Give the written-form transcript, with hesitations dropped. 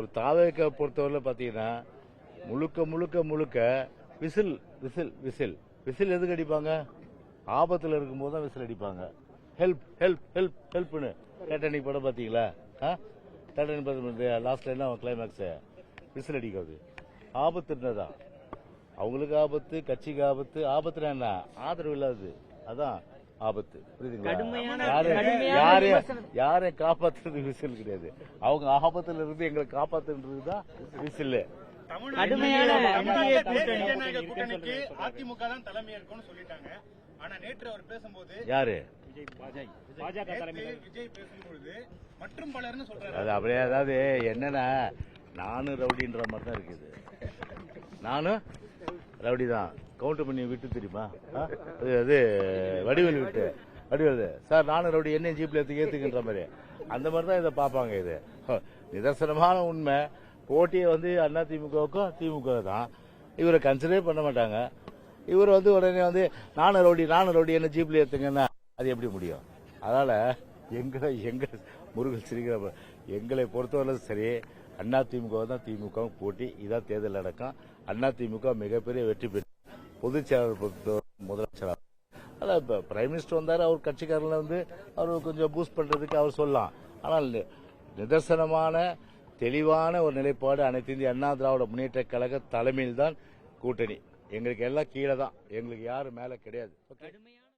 ஒரு தாவேக்க பொறுத்தவரை பார்த்தீங்கன்னா முழுக்க முழுக்க முழுக்க விசில் விசில் விசில் விசில் எதுக்கு அடிப்பாங்க? ஆபத்தில் இருக்கும்போது தான் விசில் அடிப்பாங்க. ஹெல்ப் ஹெல்ப் ஹெல்ப் ஹெல்ப்னு டைட்டானிக் படம் பார்த்தீங்களா? டைட்டானிக் படம் லாஸ்ட்ல என்ன கிளைமேக்ஸ் விசில் அடிக்கிறது. ஆபத்துன்றதா அவங்களுக்கு ஆபத்து, கட்சிக்கு ஆபத்து. ஆபத்துனா என்ன? ஆதரவு இல்லாது, அதான் ஆபத்து. புரியுதுங்களா? யாரையும் காப்பாத்துறது விசில் கிடையாது. அவங்க ஆபத்துல இருந்து எங்களை காப்பாத்துறதுதான் விசில். கூட்டணிக்கு அதிமுக தான் தலைமை இருக்கும்னு சொல்லிட்டாங்க. ஆனா நேற்று அவர் பேசும்போது யாரு விஜய் பேசும்பொழுது மற்றும் பலர்னு சொல்றாரு. அது அப்படியே, அதாவது என்னன்னா நானும் ரவுடின்ற மாதிரி தான் இருக்குது. நானும் ரவுடி தான். கவுண்டர் பண்ணி விட்டு தெரியுமா? அது வடிவேல் விட்டு வடிவேல் சார் நானும் ரவுடி என்ன ஜீப்ல ஏத்துக்கின்ற மாதிரி அந்த மாதிரி தான் இதை பார்ப்பாங்க. இது நிதர்சனமான உண்மை. போட்டியை அதிமுகவுக்கும் திமுக தான். இவரை கன்சிடர் பண்ண மாட்டாங்க. இவர் உடனே நானும் ரவுடி என்ன ஜீப்ல ஏத்துங்கன்னா அது எப்படி முடியும்? அதனால எங்க முருகன் சிரிக்கிற எங்களை பொறுத்தவரை சரி, அதிமுக தான் திமுக போட்டி. இதான் தேர்தல் நடக்கும். அதிமுக மிகப்பெரிய வெற்றி பெற்று பொதுச் செயலாளர் பொறுத்தவரை முதலமைச்சர். அதான் இப்ப பிரைம் மினிஸ்டர் வந்தாரு, அவர் கட்சிக்காரர்ல அவர் கொஞ்சம் பூஸ்ட் பண்றதுக்கு அவர் சொல்லலாம். ஆனால் நிதர்சனமான தெளிவான ஒரு நிலைப்பாடு அனைத்து இந்திய அண்ணா திராவிட முன்னேற்ற கழக தலைமையில் தான் கூட்டணி. எங்களுக்கு எல்லாம் கீழே தான், எங்களுக்கு யாரும் மேல கிடையாது.